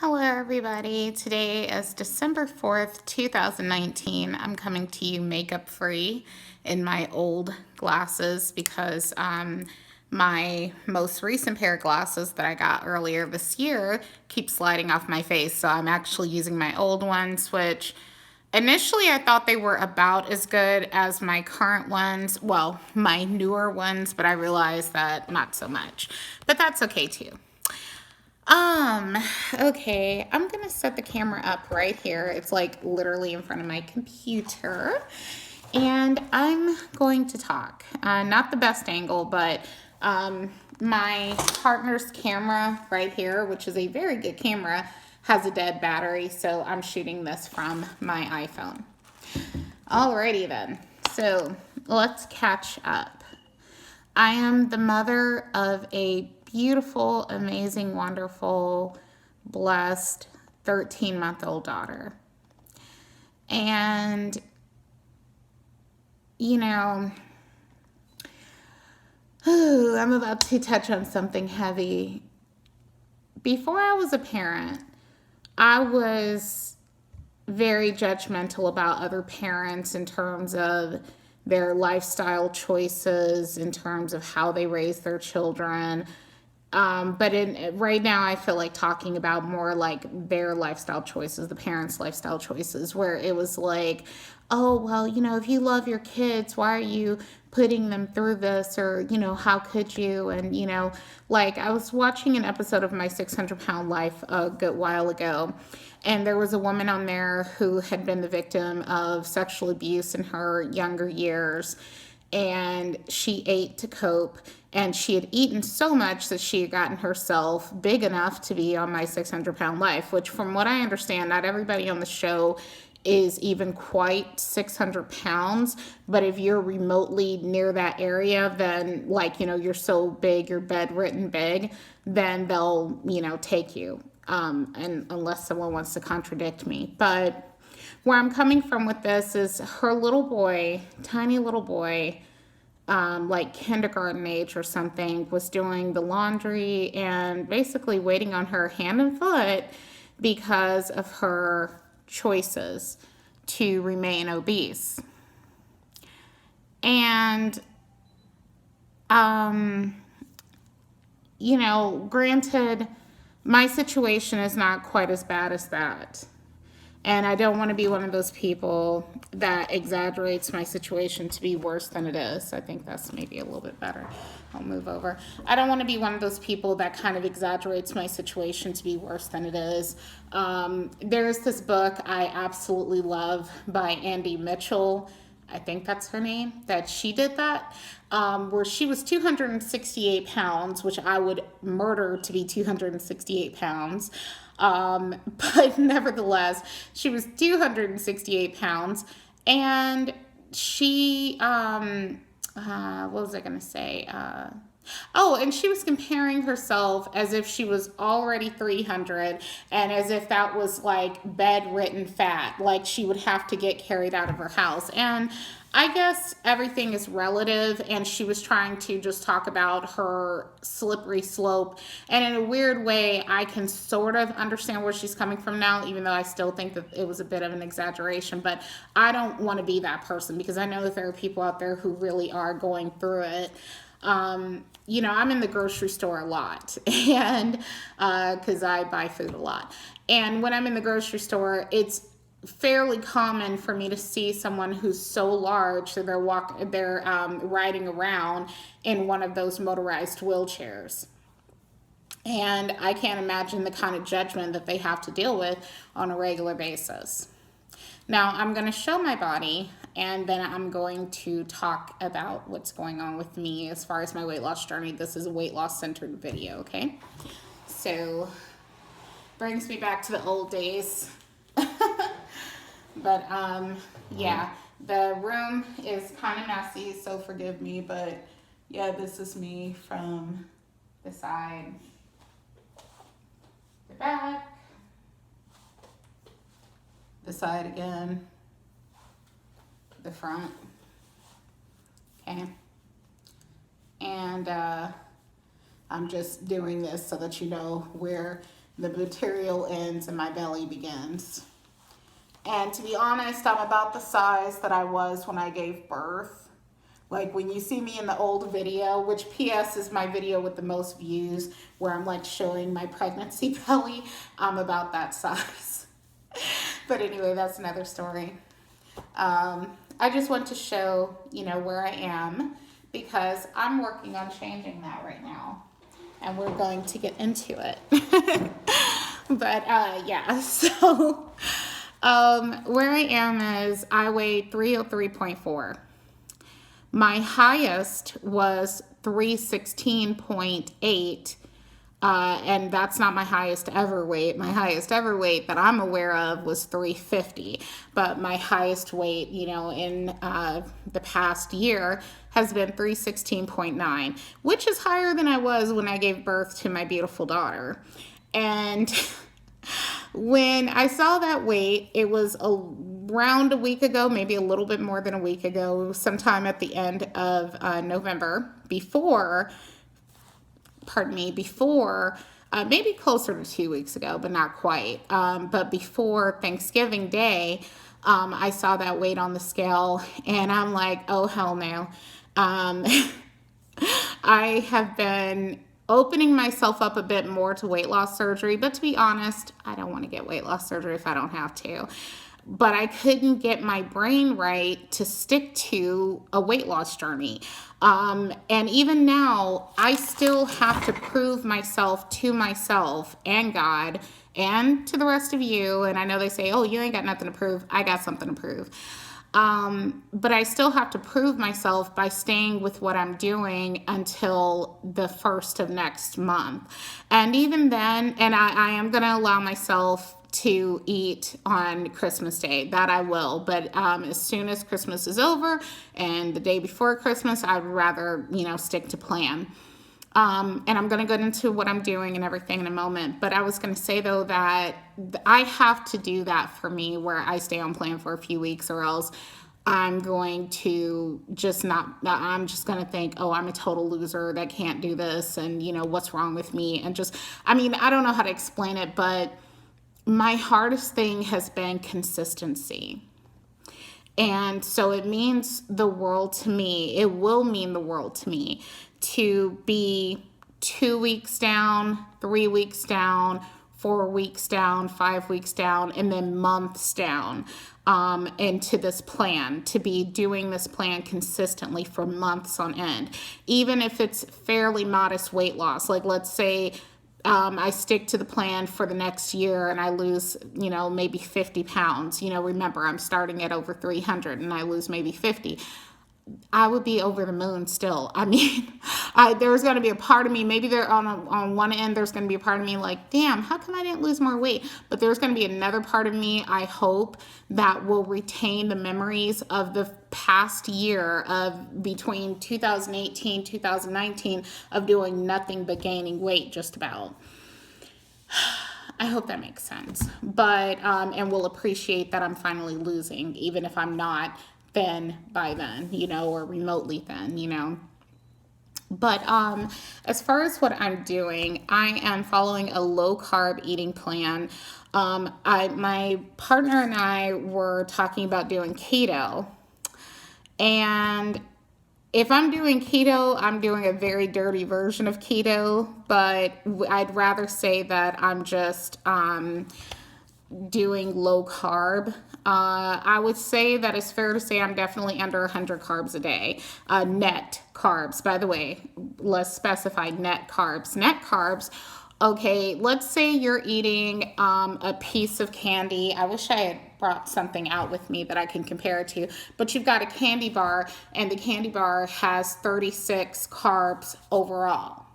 Hello everybody. Today is December 4th, 2019. I'm coming to you makeup free in my old glasses because my most recent pair of glasses that I got earlier this year keep sliding off my face. So I'm actually using my old ones, which initially I thought they were about as good as my current ones. Well, my newer ones, but I realized that not so much. But that's okay too. Um, okay, I'm gonna set the camera up right here. It's like literally in front of my computer. And I'm going to talk. Not the best angle, but my partner's camera right here, which is a very good camera, has a dead battery. So I'm shooting this from my iPhone. Alrighty then. So let's catch up. I am the mother of a beautiful, amazing, wonderful, blessed 13-month-old daughter. And, you know, I'm about to touch on something heavy. Before I was a parent, I was very judgmental about other parents in terms of their lifestyle choices, in terms of how they raise their children. But right now, I feel like talking about more like their lifestyle choices, the parents' lifestyle choices, where it was like, oh, well, if you love your kids, why are you putting them through this? Or, how could you? And, like I was watching an episode of My 600-Pound Life a good while ago, and there was a woman on there who had been the victim of sexual abuse in her younger years, and she ate to cope, and she had eaten so much that she had gotten herself big enough to be on My 600-Pound Life, which from what I understand, not everybody on the show is even quite 600 pounds, but if you're remotely near that area, then you're so big, you're bedridden big, then they'll take you, and unless someone wants to contradict me. But where I'm coming from with this is her little boy, tiny little boy, like kindergarten age or something, was doing the laundry and basically waiting on her hand and foot because of her choices to remain obese. And, granted, my situation is not quite as bad as that. And I don't want to be one of those people that exaggerates my situation to be worse than it is. I think that's maybe a little bit better. I'll move over. I don't want to be one of those people that kind of exaggerates my situation to be worse than it is. There's this book I absolutely love by Andy Mitchell. I think that's her name, that she did that, where she was 268 pounds, which I would murder to be 268 pounds. But nevertheless, she was 268 pounds, and she, what was I going to say? And she was comparing herself as if she was already 300, and as if that was like bedridden fat, like she would have to get carried out of her house. And I guess everything is relative, and she was trying to just talk about her slippery slope. And in a weird way, I can sort of understand where she's coming from now, even though I still think that it was a bit of an exaggeration. But I don't want to be that person, because I know that there are people out there who really are going through it. I'm in the grocery store a lot, and because I buy food a lot. And when I'm in the grocery store, it's fairly common for me to see someone who's so large that they're riding around in one of those motorized wheelchairs. And I can't imagine the kind of judgment that they have to deal with on a regular basis. Now, I'm going to show my body, and then I'm going to talk about what's going on with me as far as my weight loss journey. This is a weight loss centered video, okay? So, brings me back to the old days. But, yeah, the room is kind of messy, so forgive me. But, yeah, this is me from the side, the back, the side again, the front, okay? And I'm just doing this so that you know where the material ends and my belly begins. And to be honest, I'm about the size that I was when I gave birth. Like when you see me in the old video, which PS is my video with the most views, where I'm like showing my pregnancy belly, I'm about that size. But anyway, that's another story. I just want to show, where I am, because I'm working on changing that right now. And we're going to get into it. But yeah, so where I am is I weigh 303.4. My highest was 316.8, and that's not my highest ever weight. My highest ever weight that I'm aware of was 350, but my highest weight, in the past year has been 316.9, which is higher than I was when I gave birth to my beautiful daughter. And when I saw that weight, it was around a week ago, maybe a little bit more than a week ago, sometime at the end of November, before, maybe closer to 2 weeks ago, but not quite. But before Thanksgiving Day, I saw that weight on the scale, and I'm like, oh, hell no. I have been opening myself up a bit more to weight loss surgery, but to be honest, I don't want to get weight loss surgery if I don't have to. But I couldn't get my brain right to stick to a weight loss journey. And even now, I still have to prove myself to myself and God and to the rest of you. And I know they say, oh, you ain't got nothing to prove. I got something to prove. But I still have to prove myself by staying with what I'm doing until the 1st of next month. And even then, and I am going to allow myself to eat on Christmas Day. That I will. But as soon as Christmas is over and the day before Christmas, I'd rather, stick to plan. And I'm going to get into what I'm doing and everything in a moment. But I was going to say, though, that I have to do that for me, where I stay on plan for a few weeks, or else I'm going to I'm just going to think, oh, I'm a total loser that can't do this. And, what's wrong with me? And I don't know how to explain it, but my hardest thing has been consistency. And so it means the world to me. It will mean the world to me to be 2 weeks down, 3 weeks down, 4 weeks down, 5 weeks down, and then months down into this plan, to be doing this plan consistently for months on end. Even if it's fairly modest weight loss, like let's say I stick to the plan for the next year and I lose, maybe 50 pounds. Remember, I'm starting at over 300 and I lose maybe 50. I would be over the moon still. There's going to be a part of me, maybe there on one end, there's going to be a part of me like, damn, how come I didn't lose more weight? But there's going to be another part of me, I hope, that will retain the memories of the past year of between 2018, 2019 of doing nothing but gaining weight just about. I hope that makes sense. But, and will appreciate that I'm finally losing, even if I'm not thin by then, or remotely thin, But as far as what I'm doing, I am following a low carb eating plan. My partner and I were talking about doing keto, and if I'm doing keto, I'm doing a very dirty version of keto, but I'd rather say that I'm just doing low carb. I would say that it's fair to say I'm definitely under 100 carbs a day. Net carbs, by the way, let's specify net carbs. Net carbs, okay, let's say you're eating a piece of candy. I wish I had brought something out with me that I can compare it to, but you've got a candy bar, and the candy bar has 36 carbs overall.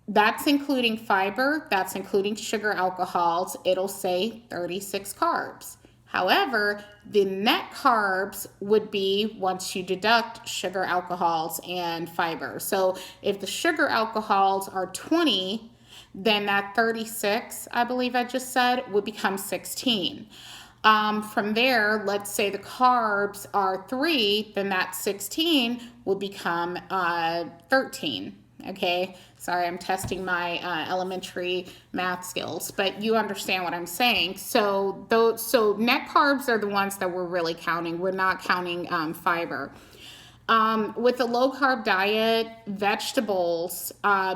That's including fiber, that's including sugar alcohols. It'll say 36 carbs. However, the net carbs would be once you deduct sugar alcohols and fiber. So if the sugar alcohols are 20, then that 36, I believe I just said, would become 16. From there, let's say the carbs are 3, then that 16 would become 13. okay? Sorry, I'm testing my elementary math skills, but you understand what I'm saying. So net carbs are the ones that we're really counting. We're not counting fiber. With a low carb diet, vegetables,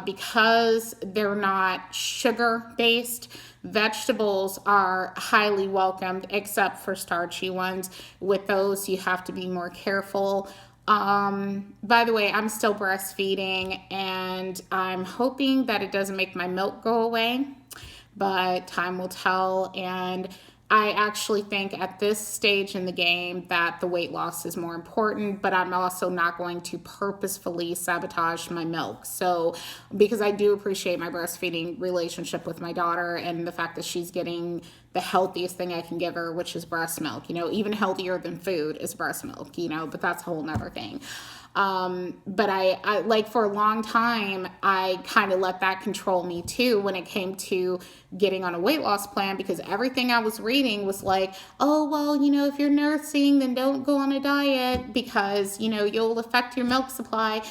because they're not sugar based, vegetables are highly welcomed except for starchy ones. With those, you have to be more careful. By the way, I'm still breastfeeding and I'm hoping that it doesn't make my milk go away, but time will tell. And I actually think at this stage in the game that the weight loss is more important, but I'm also not going to purposefully sabotage my milk. So, because I do appreciate my breastfeeding relationship with my daughter and the fact that she's getting the healthiest thing I can give her, which is breast milk, even healthier than food is breast milk, but that's a whole nother thing. But I like for a long time, I kind of let that control me too when it came to getting on a weight loss plan, because everything I was reading was like, oh, well, if you're nursing, then don't go on a diet because, you'll affect your milk supply.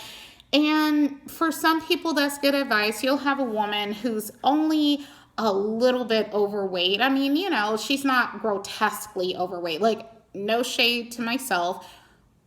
And for some people, that's good advice. You'll have a woman who's only a little bit overweight. I mean, she's not grotesquely overweight. Like, no shade to myself,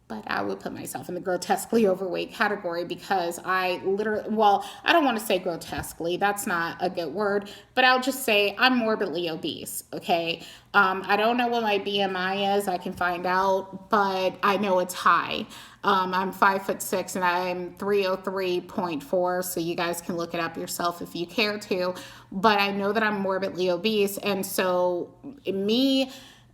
but I would put myself in the grotesquely overweight category because I don't want to say grotesquely. That's not a good word, but I'll just say I'm morbidly obese, okay? I don't know what my BMI is. I can find out, but I know it's high. I'm 5'6" and I'm 303.4, so you guys can look it up yourself if you care to, but I know that I'm morbidly obese, and so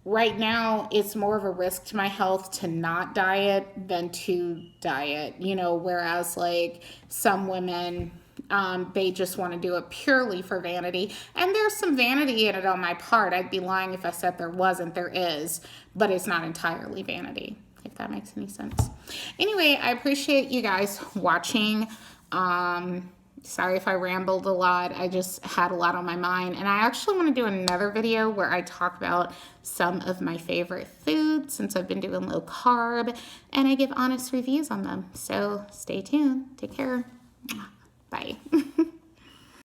right now, it's more of a risk to my health to not diet than to diet, whereas like some women, they just want to do it purely for vanity. And there's some vanity in it on my part. I'd be lying if I said there wasn't. There is, but it's not entirely vanity, if that makes any sense. Anyway, I appreciate you guys watching. Sorry if I rambled a lot. I just had a lot on my mind. And I actually want to do another video where I talk about some of my favorite foods since I've been doing low carb, and I give honest reviews on them. So stay tuned. Take care. Bye.